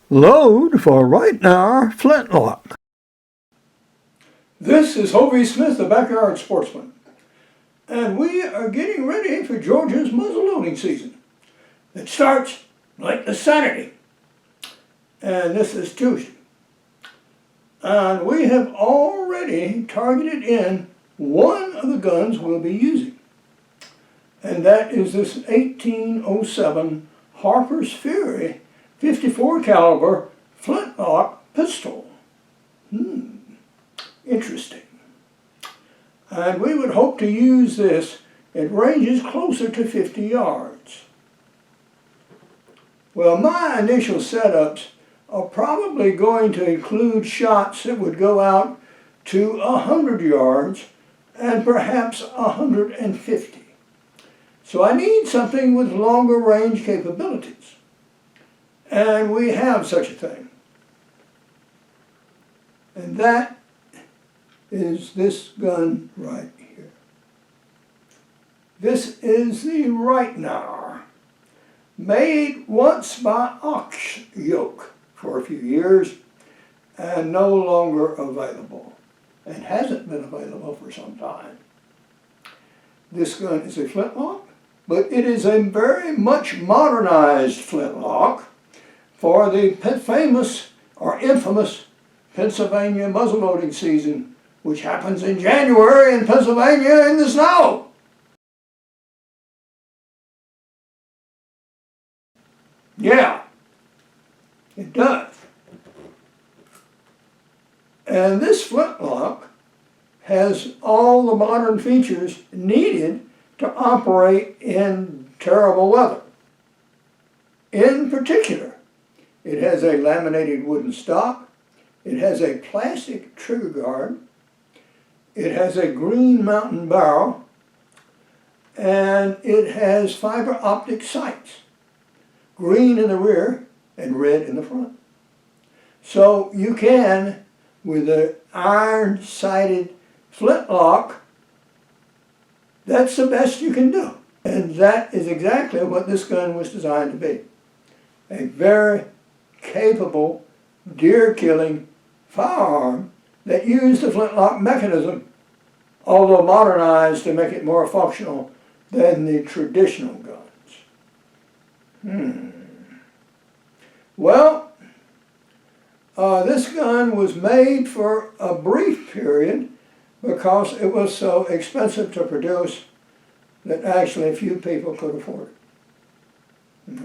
Load for Rightnour Flintlock. This is Hovey Smith, the Backyard Sportsman, and we are getting ready for Georgia's muzzleloading season. It starts like this Saturday, and this is Tuesday. And we have already targeted in one of the guns we'll be using, and that is this 1807 Harper's Fury 54 caliber Flintlock pistol. Interesting. And we would hope to use this at ranges closer to 50 yards. Well, my initial setups are probably going to include shots that would go out to 100 yards and perhaps 150. So I need something with longer range capabilities. And we have such a thing. And that is this gun right here. This is the Rightnour, made once by ox yoke for a few years and no longer available, and hasn't been available for some time. This gun is a flintlock, but it is a very much modernized flintlock for the famous or infamous Pennsylvania muzzleloading season, which happens in January in Pennsylvania in the snow. Yeah, it does. And this flintlock has all the modern features needed to operate in terrible weather. In particular, it has a laminated wooden stock, it has a plastic trigger guard, it has a green mountain barrel, and it has fiber optic sights, green in the rear and red in the front. So you can, with an iron-sighted flintlock, that's the best you can do. And that is exactly what this gun was designed to be. A very capable deer-killing firearm that used the flintlock mechanism, although modernized to make it more functional than the traditional guns. Well, this gun was made for a brief period because it was so expensive to produce that actually few people could afford it.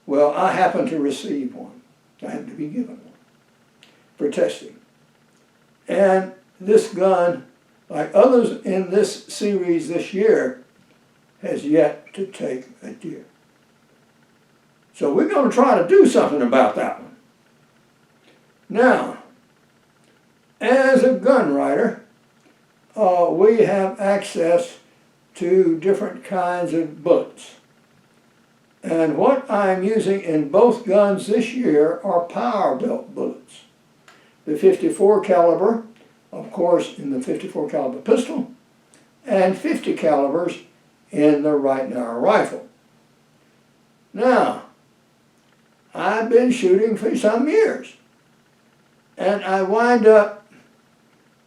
Well, I happened to receive one. I had to be given one for testing. And this gun, like others in this series this year, has yet to take a deer. So we're going to try to do something about that one. Now, as a gun writer, we have access to different kinds of bullets. And what I'm using in both guns this year are power belt bullets. The 54 caliber, of course, in the 54 caliber pistol, and 50 calibers in the Rightnour rifle. Now, I've been shooting for some years, and I wind up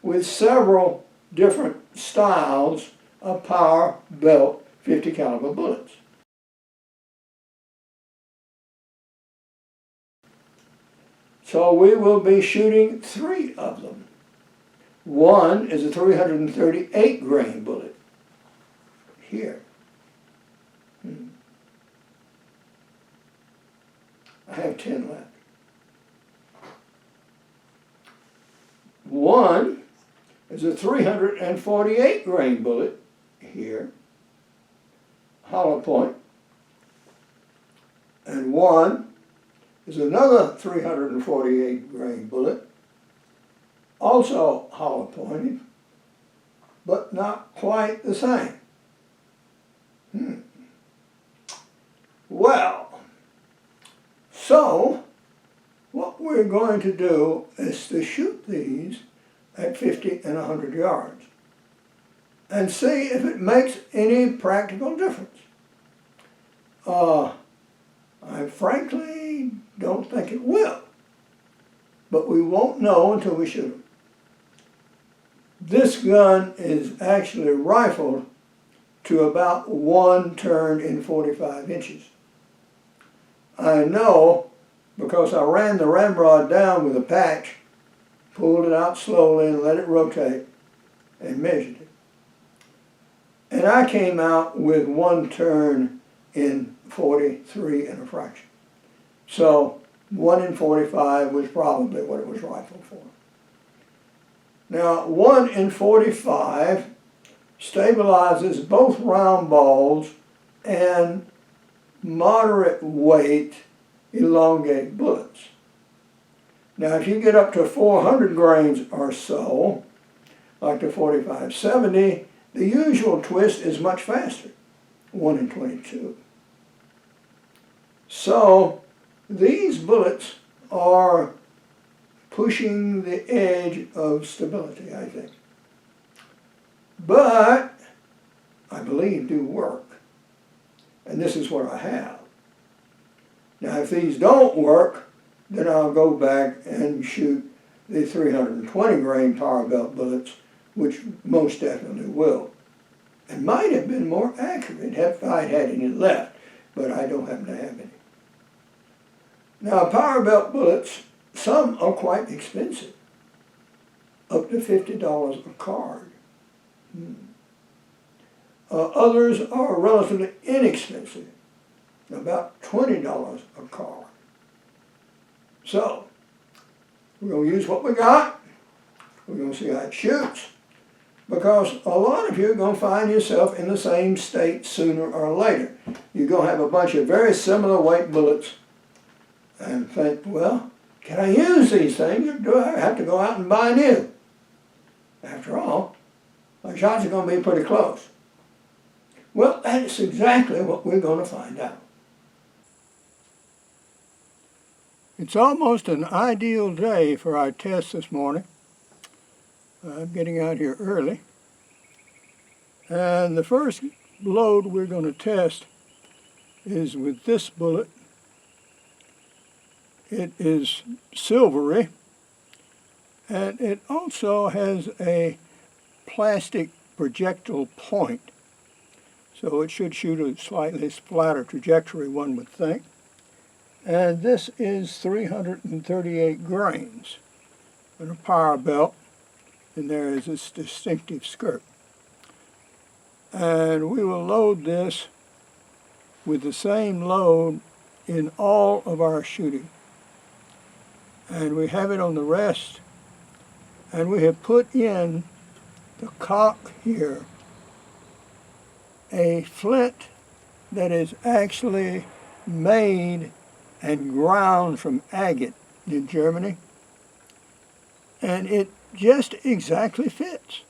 with several different styles of power belt 50 caliber bullets. So we will be shooting 3 of them. One is a 338 grain bullet here. I have 10 left. One is a 348 grain bullet here, hollow point, and one is another 348 grain bullet, also hollow pointed, but not quite the same. Well, so what we're going to do is to shoot these at 50 and 100 yards and see if it makes any practical difference. I frankly don't think it will. But we won't know until we shoot them. This gun is actually rifled to about 1 turn in 45 inches. I know because I ran the ramrod down with a patch, pulled it out slowly and let it rotate, and measured it. And I came out with 1 turn in 43 and a fraction. So 1 in 45 was probably what it was rifled for. Now 1 in 45 stabilizes both round balls and moderate weight elongate bullets. Now if you get up to 400 grains or so, like the 45-70, the usual twist is much faster, 1 in 22. So these bullets are pushing the edge of stability, I think. But I believe do work. And this is what I have. Now if these don't work, then I'll go back and shoot the 320 grain power belt bullets, which most definitely will. And might have been more accurate if I'd had any left, but I don't happen to have any. Now power belt bullets, some are quite expensive, up to $50 a card. Others are relatively inexpensive, about $20 a card. So, we're going to use what we got. We're going to see how it shoots, because a lot of you are going to find yourself in the same state sooner or later. You're going to have a bunch of very similar weight bullets and think, well, can I use these things, or do I have to go out and buy new? After all, my shots are going to be pretty close. Well, that's exactly what we're going to find out. It's almost an ideal day for our test this morning. I'm getting out here early. And the first load we're going to test is with this bullet. It is silvery, and it also has a plastic projectile point. So it should shoot a slightly flatter trajectory, one would think. And this is 338 grains and a power belt, and there is this distinctive skirt. And we will load this with the same load in all of our shooting. And we have it on the rest, and we have put in the cock here a flint that is actually made and ground from agate in Germany, and it just exactly fits.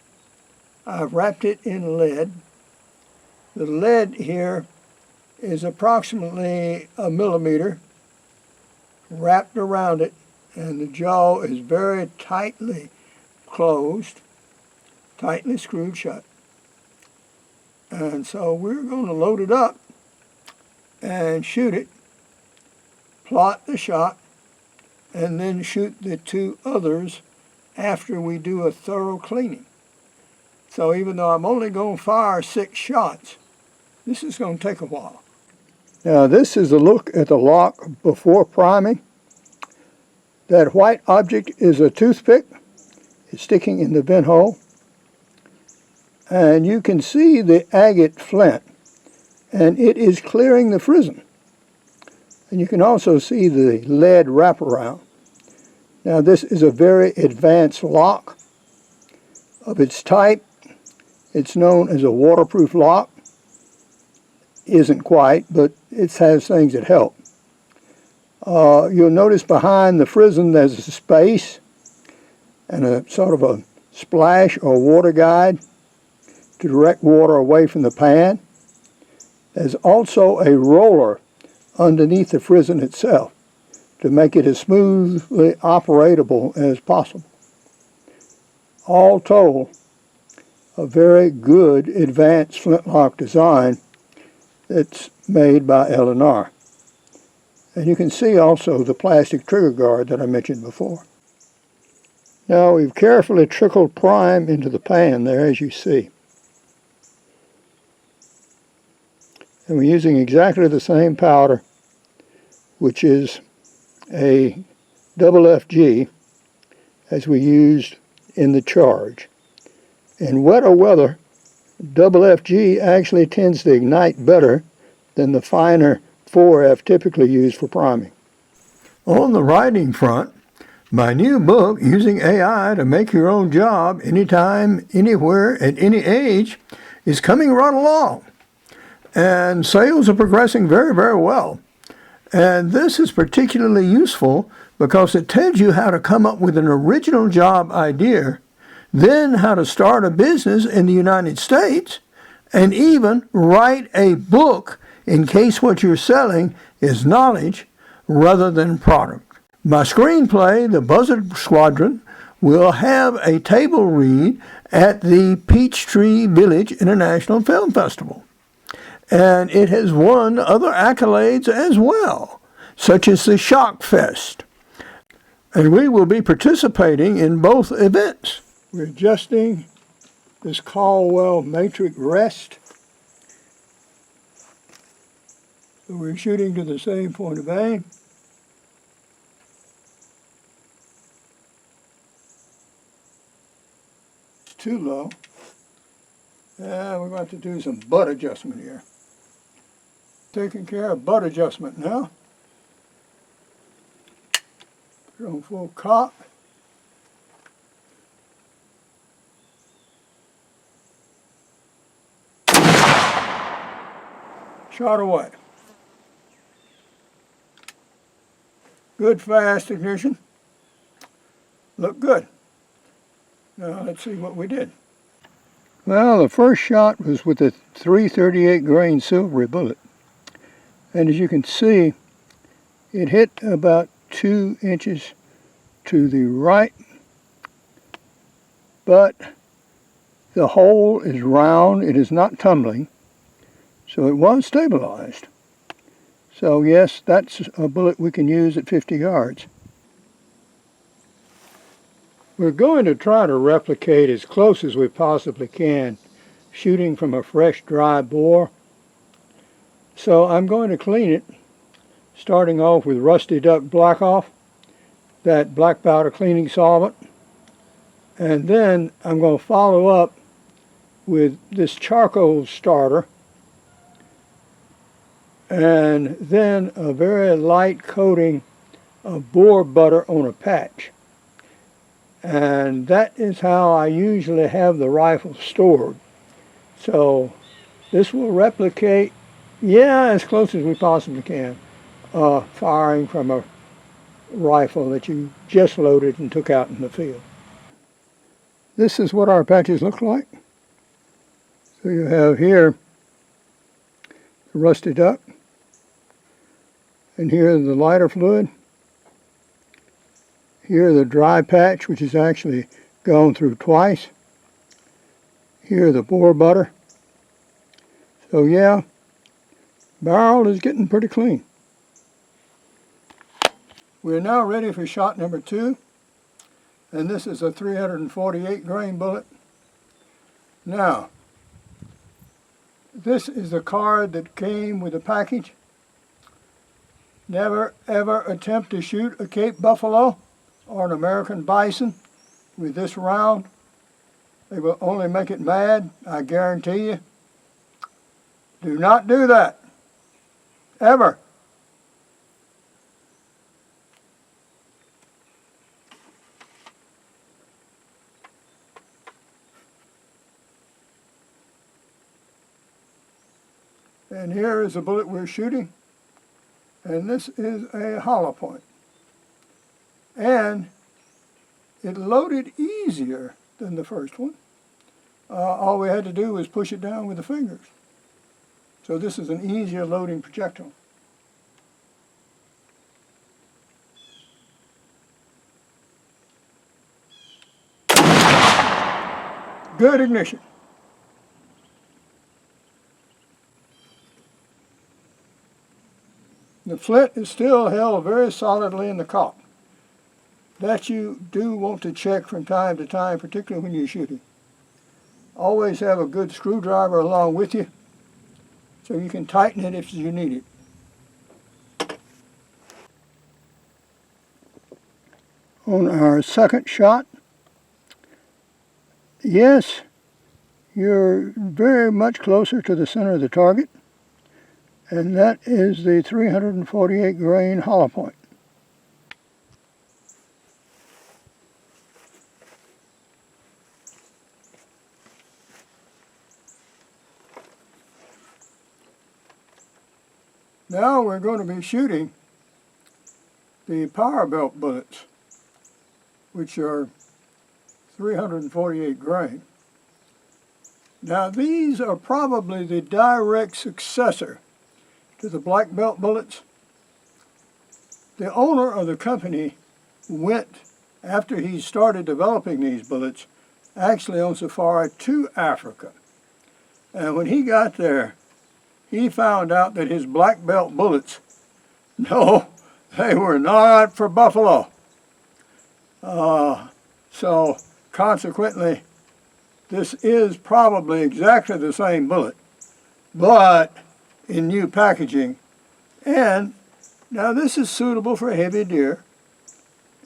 I've wrapped it in lead. The lead here is approximately 1 millimeter wrapped around it, and the jaw is very tightly closed, tightly screwed shut. And so we're going to load it up and shoot it, plot the shot, and then shoot the 2 others after we do a thorough cleaning. So even though I'm only going to fire 6 shots, this is going to take a while. Now this is a look at the lock before priming. That white object is a toothpick. It's sticking in the vent hole. And you can see the agate flint, and it is clearing the frizzen. And you can also see the lead wraparound. Now this is a very advanced lock of its type. It's known as a waterproof lock. Isn't quite, but it has things that help. You'll notice behind the frizzen there's a space and a sort of a splash or water guide to direct water away from the pan. There's also a roller underneath the frizzen itself to make it as smoothly operatable as possible. All told, a very good advanced flintlock design that's made by Rightnour. And you can see also the plastic trigger guard that I mentioned before. Now we've carefully trickled prime into the pan there, as you see. And we're using exactly the same powder, which is a double FG, as we used in the charge. In wetter weather, double FG actually tends to ignite better than the finer 4F typically used for priming. On the writing front, my new book, Using AI to Make Your Own Job Anytime, Anywhere, at Any Age, is coming right along. And sales are progressing very, very well. And this is particularly useful because it tells you how to come up with an original job idea, then how to start a business in the United States, and even write a book in case what you're selling is knowledge rather than product. My screenplay, The Buzzard Squadron, will have a table read at the Peachtree Village International Film Festival. And it has won other accolades as well, such as the Shock Fest. And we will be participating in both events. We're adjusting this Caldwell matrix rest. So we're shooting to the same point of aim. It's too low. We're going to do some butt adjustment here. Taking care of butt adjustment now. Put it on full cock. Shot away. Good fast ignition. Look good. Now let's see what we did. Well, the first shot was with a 338 grain silvery bullet. And as you can see, it hit about 2 inches to the right, but the hole is round, it is not tumbling, so it was stabilized. So yes, that's a bullet we can use at 50 yards. We're going to try to replicate as close as we possibly can, shooting from a fresh, dry bore. So I'm going to clean it, starting off with Rusty Duck Black Off, that black powder cleaning solvent. And then I'm going to follow up with this charcoal starter, and then a very light coating of boar butter on a patch. And that is how I usually have the rifle stored. So this will replicate, as close as we possibly can, firing from a rifle that you just loaded and took out in the field. This is what our patches look like. So you have here the Rusty Duck, and here the lighter fluid. Here the dry patch, which is actually gone through twice. Here the boar butter. So yeah, barrel is getting pretty clean. We're now ready for shot number 2. And this is a 348 grain bullet. Now, this is the card that came with the package. Never ever attempt to shoot a Cape Buffalo or an American bison with this round. They will only make it mad, I guarantee you. Do not do that, ever. And here is the bullet we're shooting, and this is a hollow point. And it loaded easier than the first one. All we had to do was push it down with the fingers. So this is an easier loading projectile. Good ignition. The flint is still held very solidly in the cock. That you do want to check from time to time, particularly when you're shooting. Always have a good screwdriver along with you so you can tighten it if you need it. On our second shot, yes, you're very much closer to the center of the target, and that is the 348 grain hollow point. Now we're going to be shooting the power belt bullets, which are 348 grain. Now these are probably the direct successor to the black belt bullets. The owner of the company went, after he started developing these bullets, actually on safari to Africa. And when he got there, he found out that his black belt bullets, no, they were not for buffalo. So consequently, this is probably exactly the same bullet, but in new packaging. And now this is suitable for heavy deer.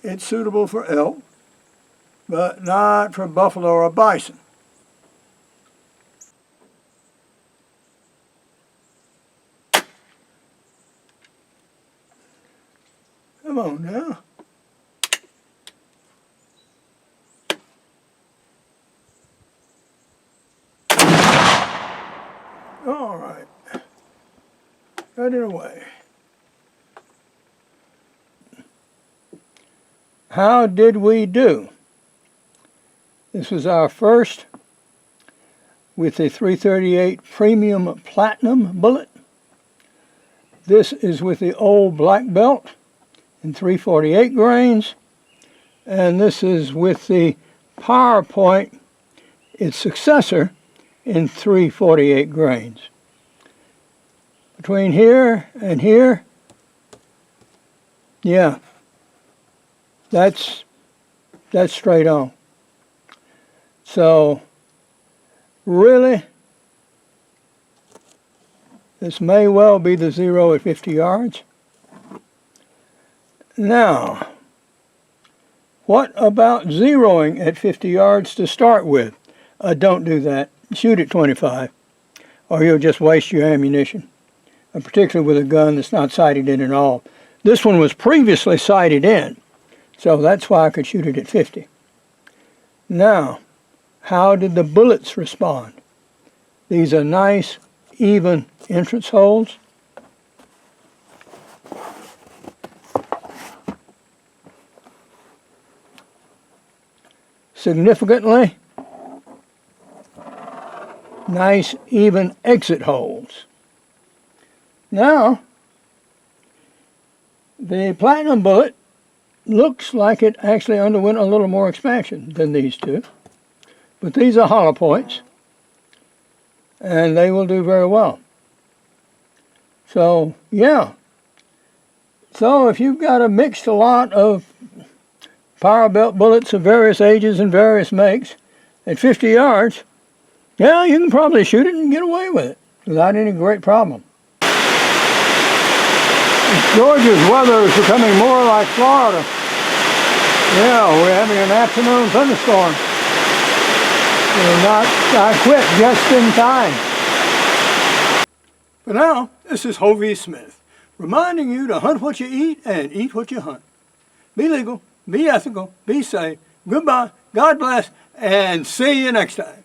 It's suitable for elk, but not for buffalo or bison. Come on now. All right. Cut it away. How did we do? This was our first with the 338 Premium Platinum bullet. This is with the old black belt in 348 grains, and this is with the PowerPoint, its successor, in 348 grains. Between here and here, yeah, that's straight on. So really, this may well be the zero at 50 yards. Now, what about zeroing at 50 yards to start with? Don't do that. Shoot at 25, or you'll just waste your ammunition, particularly with a gun that's not sighted in at all. This one was previously sighted in, so that's why I could shoot it at 50. Now, how did the bullets respond? These are nice, even entrance holes. Significantly, nice, even exit holes. Now, the platinum bullet looks like it actually underwent a little more expansion than these two. But these are hollow points, and they will do very well. So, yeah. So if you've got a mixed lot of power belt bullets of various ages and various makes at 50 yards, yeah, you can probably shoot it and get away with it without any great problem. Georgia's weather is becoming more like Florida. Yeah, we're having an afternoon thunderstorm. I quit just in time. But now, this is Hovey Smith, reminding you to hunt what you eat and eat what you hunt. Be legal, be ethical, be safe. Goodbye, God bless, and see you next time.